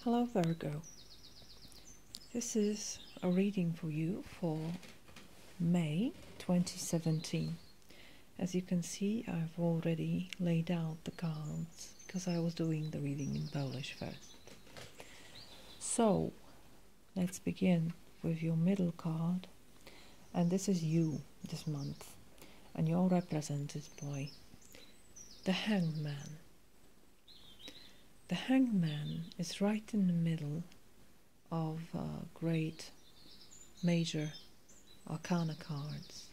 Hello Virgo, this is a reading for you for May 2017. As you can see, I've already laid out the cards because I was doing the reading in Polish first. So, let's begin with your middle card, and this is you this month, and you're represented by the Hangman. The Hangman is right in the middle of great major arcana cards,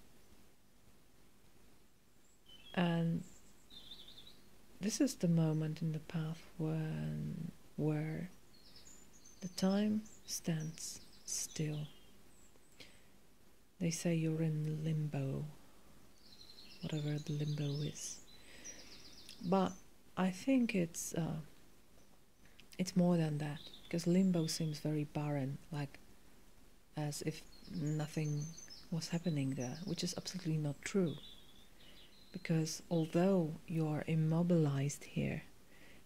and this is the moment in the path where the time stands still. They say you're in limbo, whatever the limbo is, but I think it's more than that, because limbo seems very barren, like as if nothing was happening there, which is absolutely not true. Because although you are immobilized here,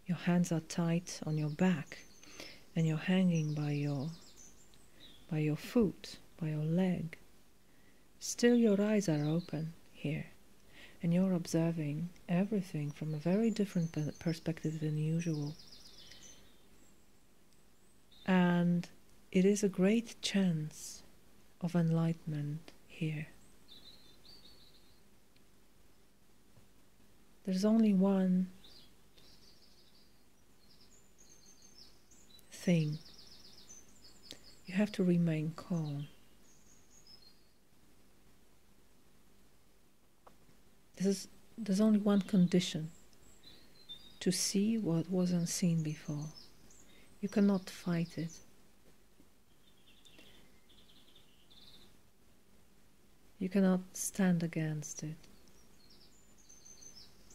your hands are tight on your back and you're hanging by your foot, by your leg, still your eyes are open here and you're observing everything from a very different perspective than usual. And it is a great chance of enlightenment here. There's only one thing. You have to remain calm. There's only one condition: to see what wasn't seen before. You cannot fight it. You cannot stand against it.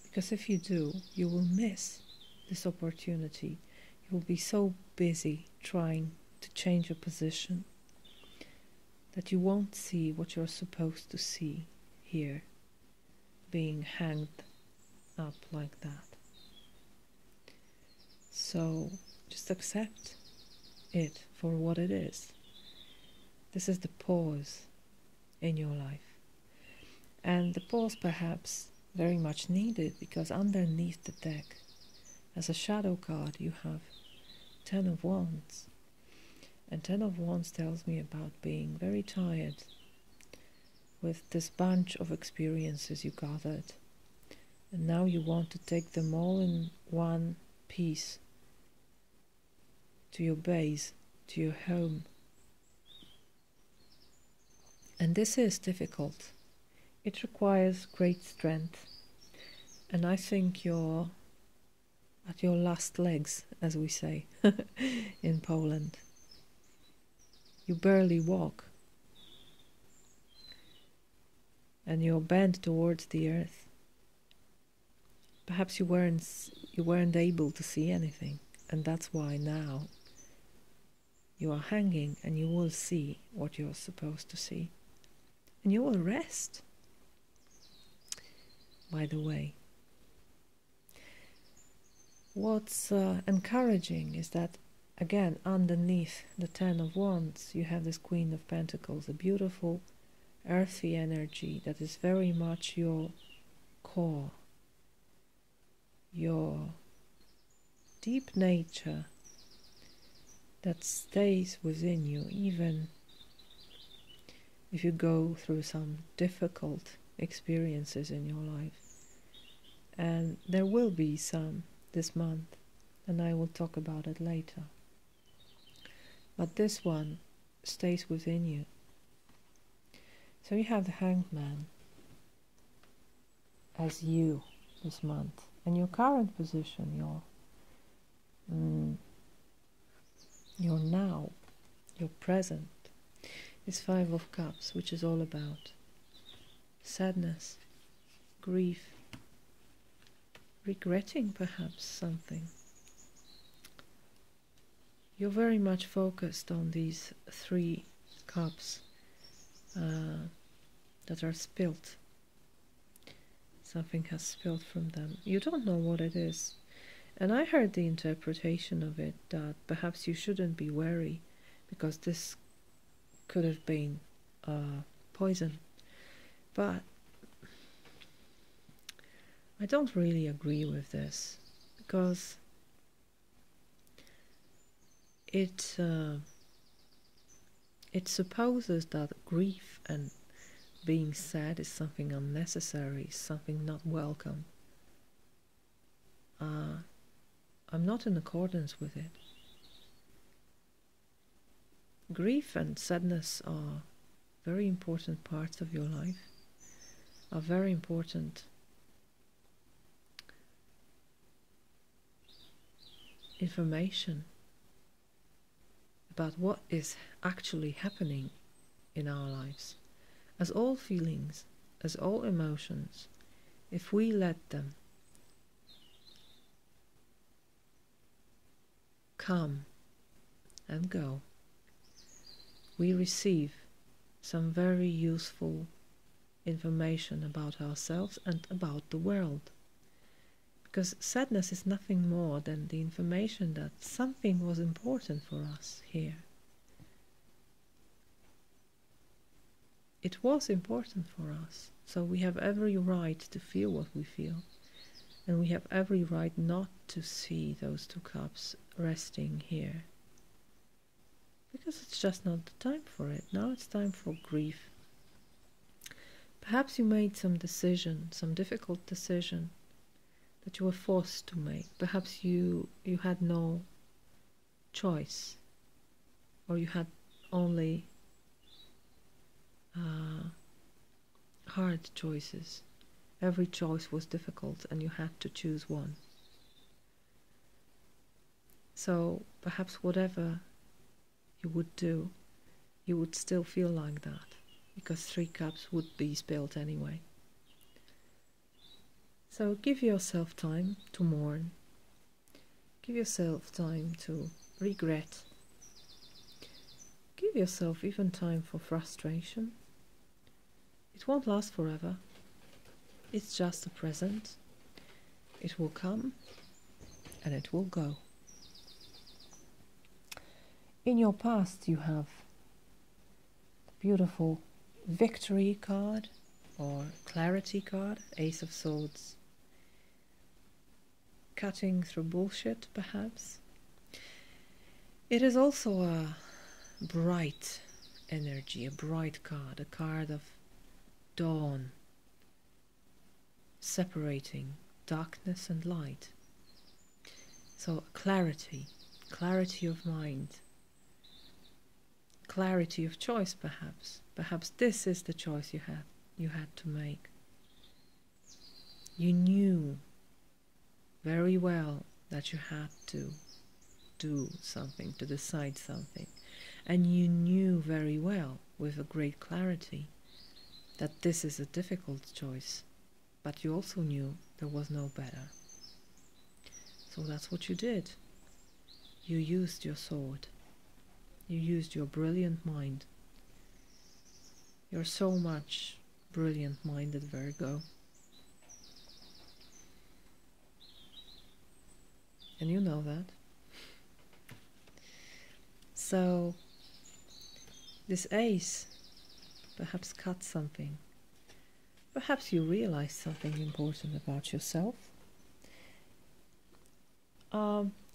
Because if you do, you will miss this opportunity. You will be so busy trying to change your position that you won't see what you're supposed to see here, being hanged up like that. So just accept it for what it is. This is the pause in your life. And the pause perhaps very much needed, because underneath the deck, as a shadow card, you have 10 of Wands. And 10 of Wands tells me about being very tired with this bunch of experiences you gathered. And now you want to take them all in one piece to your base, to your home. And this is difficult. It requires great strength. And I think you're at your last legs, as we say in Poland. You barely walk. And you're bent towards the earth. Perhaps you weren't able to see anything, and that's why now you are hanging and you will see what you're supposed to see. And you will rest, by the way. What's encouraging is that, again, underneath the 10 of Wands, you have this Queen of Pentacles, a beautiful earthy energy that is very much your core, your deep nature that stays within you, even if you go through some difficult experiences in your life. And there will be some this month, and I will talk about it later. But this one stays within you. So you have the Hangman as you this month. And your current position, your now, your present, is 5 of Cups, which is all about sadness, grief, regretting perhaps something. You're very much focused on these 3 cups that are spilt. Something has spilled from them. You don't know what it is. And I heard the interpretation of it that perhaps you shouldn't be wary because this could have been poison. But I don't really agree with this because it supposes that grief and being sad is something unnecessary, something not welcome. I'm not in accordance with it. Grief and sadness are very important parts of your life, are very important information about what is actually happening in our lives. As all feelings, as all emotions, if we let them come and go, we receive some very useful information about ourselves and about the world. Because sadness is nothing more than the information that something was important for us here. It was important for us, so we have every right to feel what we feel, and we have every right not to see those two cups resting here. Because it's just not the time for it. Now it's time for grief. Perhaps you made some decision, some difficult decision that you were forced to make. Perhaps you had no choice, or you had only hard choices. Every choice was difficult and you had to choose one. So perhaps whatever you would do, you would still feel like that, because 3 cups would be spilled anyway. So give yourself time to mourn. Give yourself time to regret. Give yourself even time for frustration. It won't last forever. It's just a present. It will come and it will go. In your past you have the beautiful victory card or clarity card, Ace of Swords. Cutting through bullshit, perhaps. It is also a bright energy, a bright card, a card of dawn, separating darkness and light. So clarity, clarity of mind, clarity of choice, perhaps. Perhaps this is the choice you had to make. You knew very well that you had to do something, to decide something. And you knew very well, with a great clarity, that this is a difficult choice. But you also knew there was no better. So that's what you did. You used your sword. You used your brilliant mind. You're so much brilliant-minded, Virgo. And you know that. So this ace perhaps cut something. Perhaps you realized something important about yourself.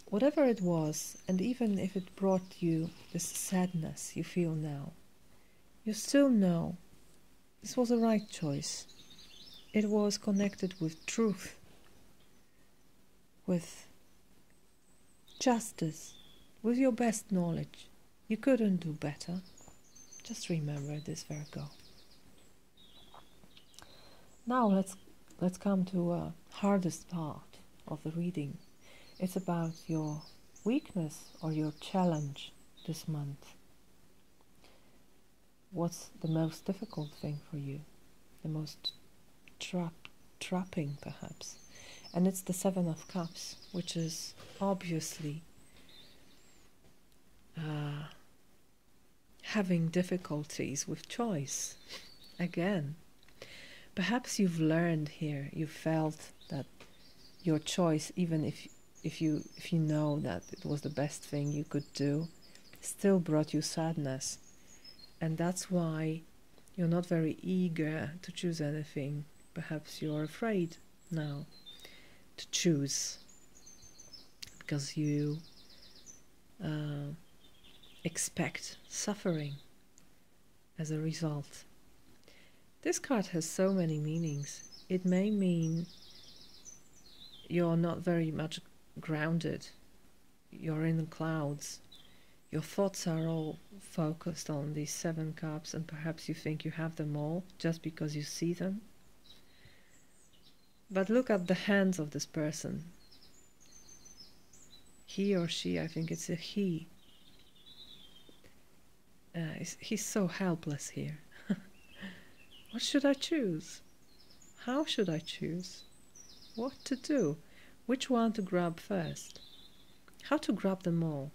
Whatever it was, and even if it brought you this sadness you feel now, you still know this was the right choice. It was connected with truth, with justice, with your best knowledge. You couldn't do better. Just remember this, Virgo. Now let's come to a hardest part of the reading. It's about your weakness or your challenge this month. What's the most difficult thing for you? The most trapping, perhaps. And it's the 7 of Cups, which is obviously having difficulties with choice. Again, perhaps you've learned here, you felt that your choice, even if if you know that it was the best thing you could do, still brought you sadness. And that's why you're not very eager to choose anything. Perhaps you're afraid now to choose because you expect suffering as a result. This card has so many meanings. It may mean you're not very much grounded. You're in the clouds. Your thoughts are all focused on these 7 cups, and perhaps you think you have them all just because you see them. But look at the hands of this person. He or she, I think it's a he. He's so helpless here. What should I choose? How should I choose? What to do? Which one to grab first? How to grab them all?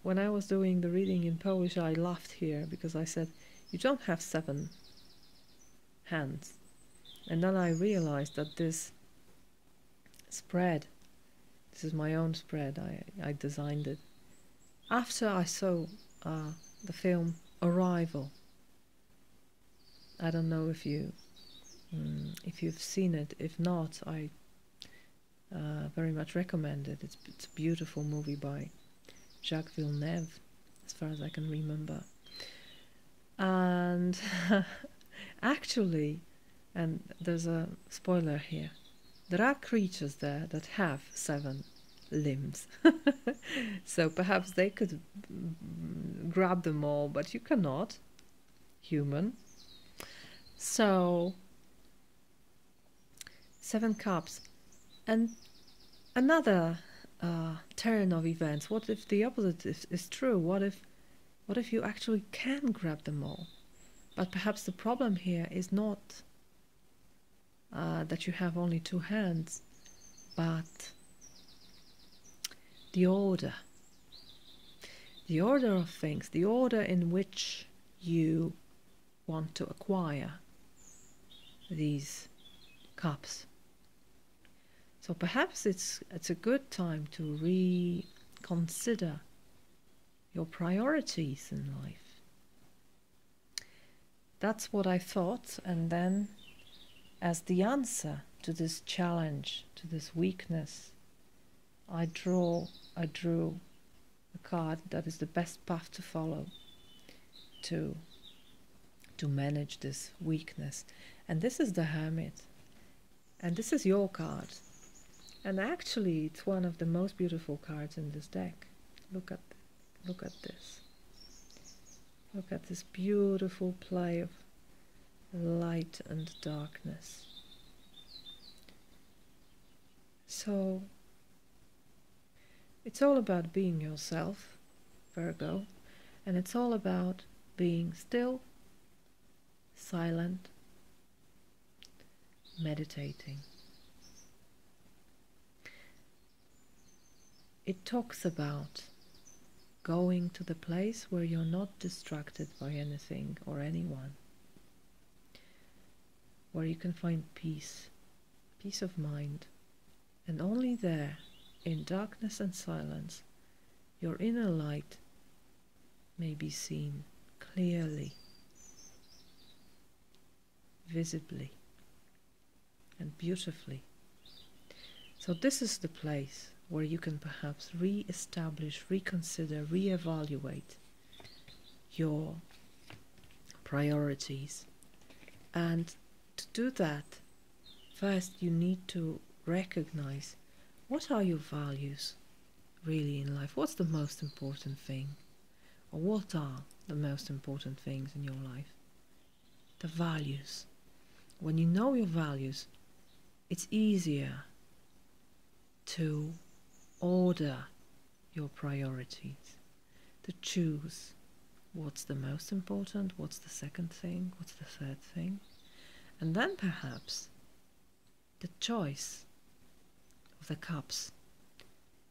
When I was doing the reading in Polish, I laughed here because I said, you don't have 7 hands. And then I realized that this spread, this is my own spread, I designed it after I saw the film Arrival. I don't know if you've seen it. If not, I very much recommend it. It's a beautiful movie by Jacques Villeneuve, as far as I can remember. And actually, and there's a spoiler here, there are creatures there that have 7 limbs. So perhaps they could grab them all, but you cannot, human. So 7 cups. And another turn of events. What if the opposite is true? What if you actually can grab them all? But perhaps the problem here is not that you have only 2 hands, but the order of things, the order in which you want to acquire these cups. So perhaps it's a good time to reconsider your priorities in life. That's what I thought, and then as the answer to this challenge, to this weakness, I drew a card that is the best path to follow to manage this weakness. And this is the Hermit, and this is your card, and actually it's one of the most beautiful cards in this deck. Look at this. Look at this beautiful play of light and darkness. So it's all about being yourself, Virgo, and it's all about being still, silent, meditating. It talks about going to the place where you're not distracted by anything or anyone, where you can find peace of mind, and only there, in darkness and silence, your inner light may be seen clearly, visibly, and beautifully. So this is the place where you can perhaps re-establish, reconsider, re-evaluate your priorities. And to do that, first you need to recognize, what are your values really in life? What's the most important thing? Or what are the most important things in your life? The values. When you know your values, it's easier to order your priorities, to choose what's the most important, what's the second thing, what's the third thing. And then perhaps the choice of the cups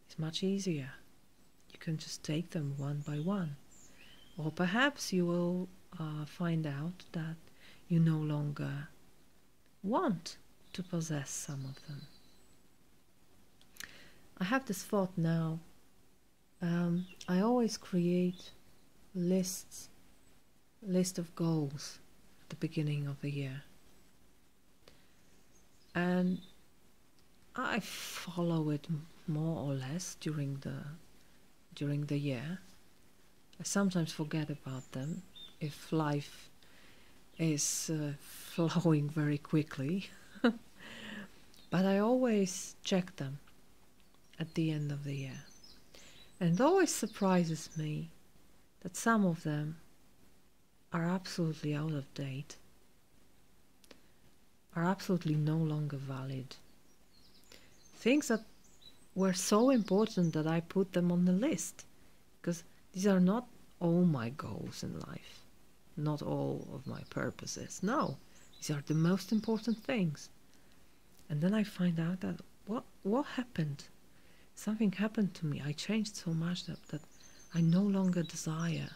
is much easier. You can just take them one by one. Or perhaps you will find out that you no longer want to possess some of them. I have this thought now. I always create list of goals at the beginning of the year, and I follow it more or less during the year. I sometimes forget about them if life is flowing very quickly, but I always check them at the end of the year. And it always surprises me that some of them are absolutely out of date, are absolutely no longer valid. Things that were so important that I put them on the list, because these are not all my goals in life, not all of my purposes. No, these are the most important things. And then I find out that what happened? Something happened to me. I changed so much that I no longer desire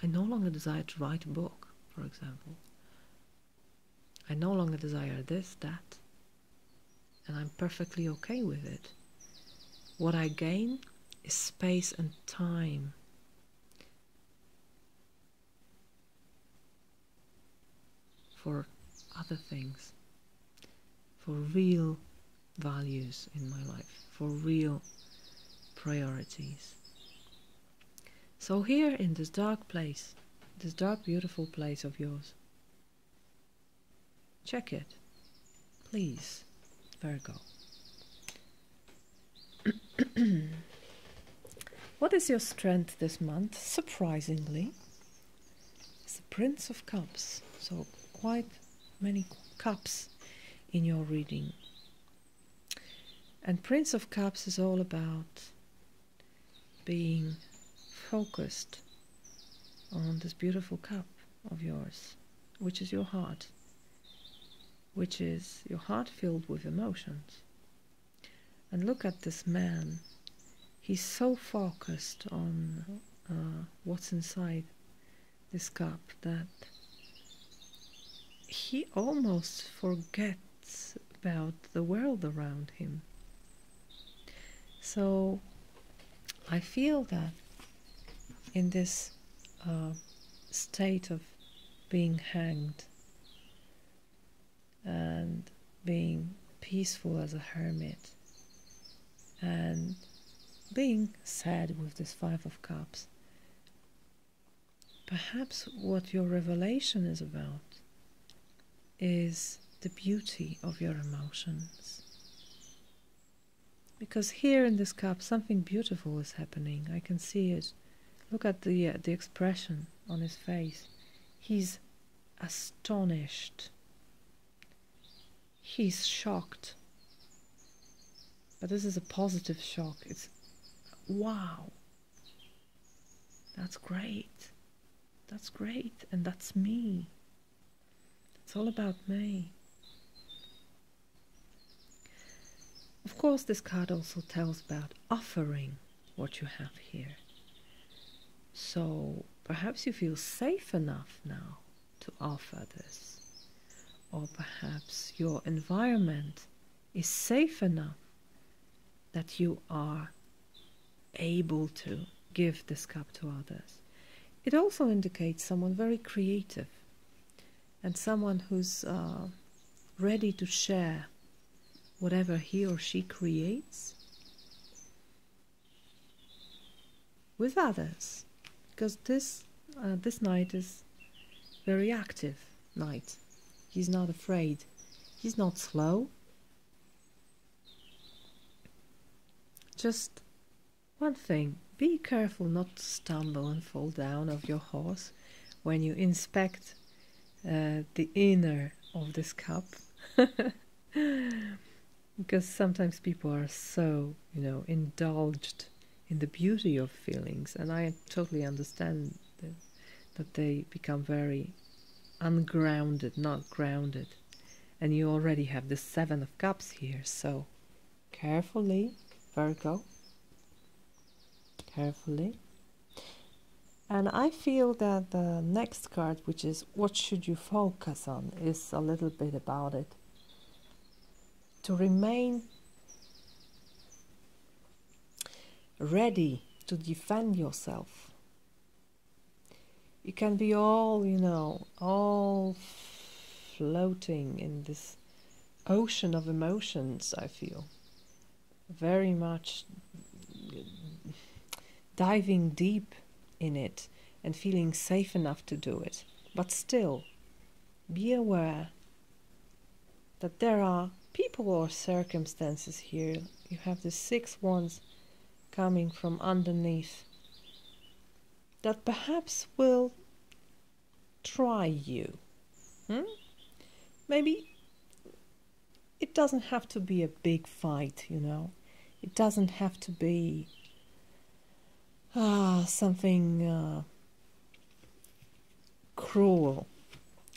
to write a book, for example. I no longer desire this, that, and I'm perfectly okay with it. What I gain is space and time for other things, for real values in my life, for real priorities. So here in this dark place, this dark beautiful place of yours, check it, please, Virgo. What is your strength this month? Surprisingly, it's the Prince of Cups, so quite many cups in your reading. And Prince of Cups is all about being focused on this beautiful cup of yours, which is your heart, which is your heart filled with emotions. And look at this man. He's so focused on what's inside this cup that he almost forgets about the world around him. So I feel that in this state of being hanged and being peaceful as a hermit and being sad with this Five of Cups, perhaps what your revelation is about is the beauty of your emotions. Because here in this cup something beautiful is happening. I can see it. Look at the expression on his face. He's astonished. He's shocked. But this is a positive shock. It's wow. That's great. That's great. And that's me. It's all about me. Of course, this card also tells about offering what you have here. So perhaps you feel safe enough now to offer this. Or perhaps your environment is safe enough that you are able to give this cup to others. It also indicates someone very creative and someone who's ready to share whatever he or she creates with others, because this knight is very active knight. He's not afraid. He's not slow. Just one thing, be careful not to stumble and fall down off your horse when you inspect the inner of this cup. Because sometimes people are so, indulged in the beauty of feelings, and I totally understand that they become very ungrounded, not grounded. And you already have the Seven of Cups here, so carefully, Virgo, carefully. And I feel that the next card, which is what should you focus on, is a little bit about it. To remain ready to defend yourself. You can be all, you know, all floating in this ocean of emotions, I feel. Very much diving deep in it and feeling safe enough to do it. But still, be aware that there are people or circumstances here. You have the 6 wands coming from underneath that perhaps will try you. Maybe it doesn't have to be a big fight, you know. It doesn't have to be something cruel.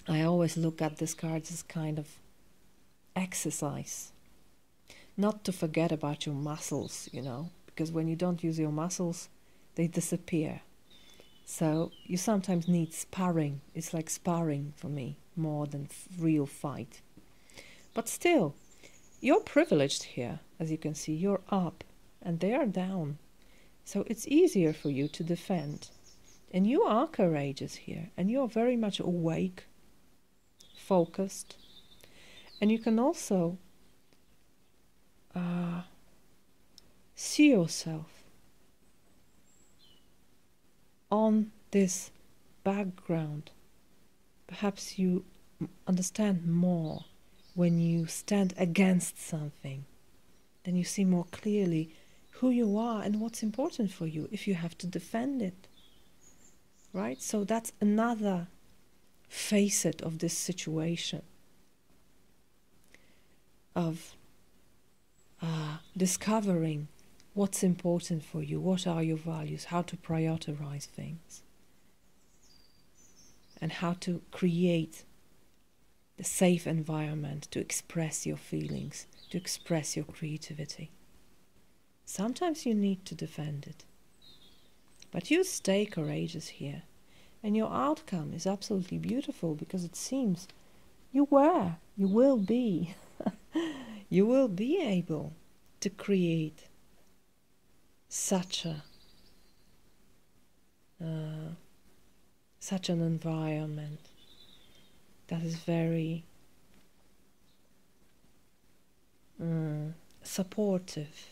I always look at this card as kind of exercise. Not to forget about your muscles, you know, because when you don't use your muscles, they disappear. So you sometimes need sparring. It's like sparring for me, more than real fight. But still, you're privileged here. As you can see, you're up and they are down. So it's easier for you to defend. And you are courageous here. And you're very much awake, focused. And you can also see yourself on this background. Perhaps you understand more when you stand against something. Then you see more clearly who you are and what's important for you if you have to defend it. Right? So that's another facet of this situation of discovering what's important for you, what are your values, how to prioritize things, and how to create the safe environment to express your feelings, to express your creativity. Sometimes you need to defend it, but you stay courageous here, and your outcome is absolutely beautiful because it seems you will be you will be able to create such an environment that is very supportive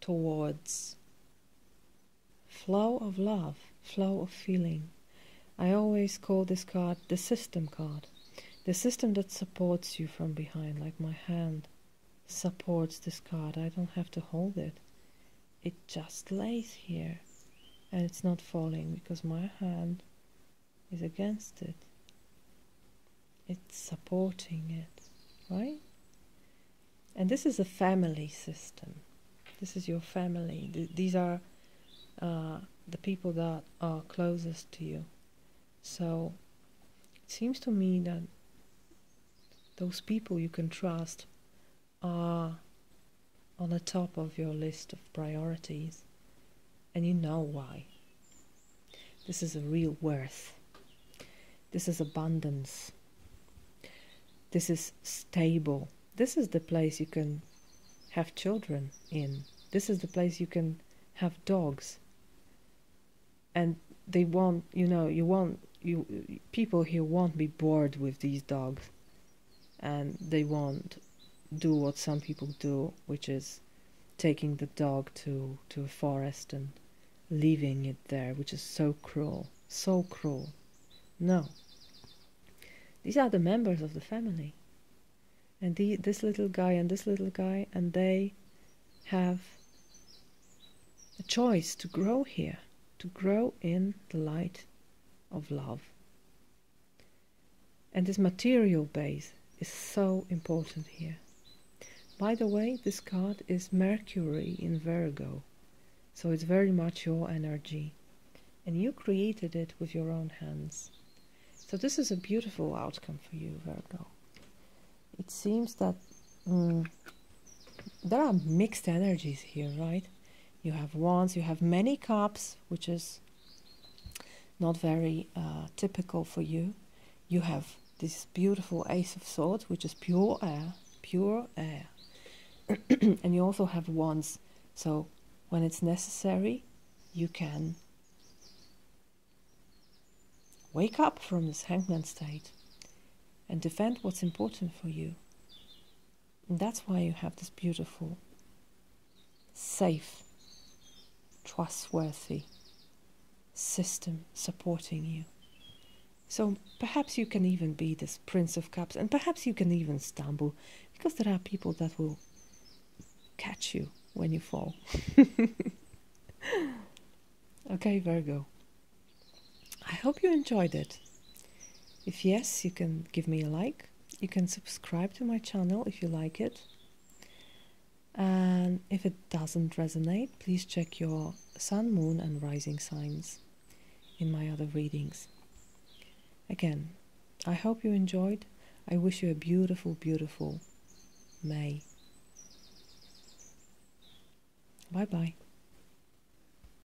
towards flow of love, flow of feeling. I always call this card the system card, the system that supports you from behind, like my hand supports this card. I don't have to hold it. It just lays here and it's not falling because my hand is against it. It's supporting it, right? And this is a family system. This is your family. These are the people that are closest to you. So it seems to me that those people you can trust are on the top of your list of priorities, and you know why. This is a real worth. This is abundance. This is stable. This is the place you can have children in. This is the place you can have dogs. And they won't, people here won't be bored with these dogs. And they won't do what some people do, which is taking the dog to a forest and leaving it there, which is so cruel, so cruel. No. These are the members of the family. And this little guy and this little guy, and they have a choice to grow here, to grow in the light of love. And this material base is so important here. By the way, this card is Mercury in Virgo, so it's very much your energy, and you created it with your own hands. So this is a beautiful outcome for you, Virgo. It seems that there are mixed energies here, right? You have wands, you have many cups, which is not very typical for you. You have this beautiful Ace of Swords, which is pure air, pure air. And you also have wands, so When it's necessary, you can wake up from this hangman state and defend what's important for you. And that's why you have this beautiful, safe, trustworthy system supporting you. So perhaps you can even be this Prince of Cups, and perhaps you can even stumble, because there are people that will catch you when you fall. Okay, Virgo. I hope you enjoyed it. If yes, you can give me a like. You can subscribe to my channel if you like it. And if it doesn't resonate, please check your sun, moon and rising signs in my other readings. Again, I hope you enjoyed. I wish you a beautiful, beautiful May. Bye-bye.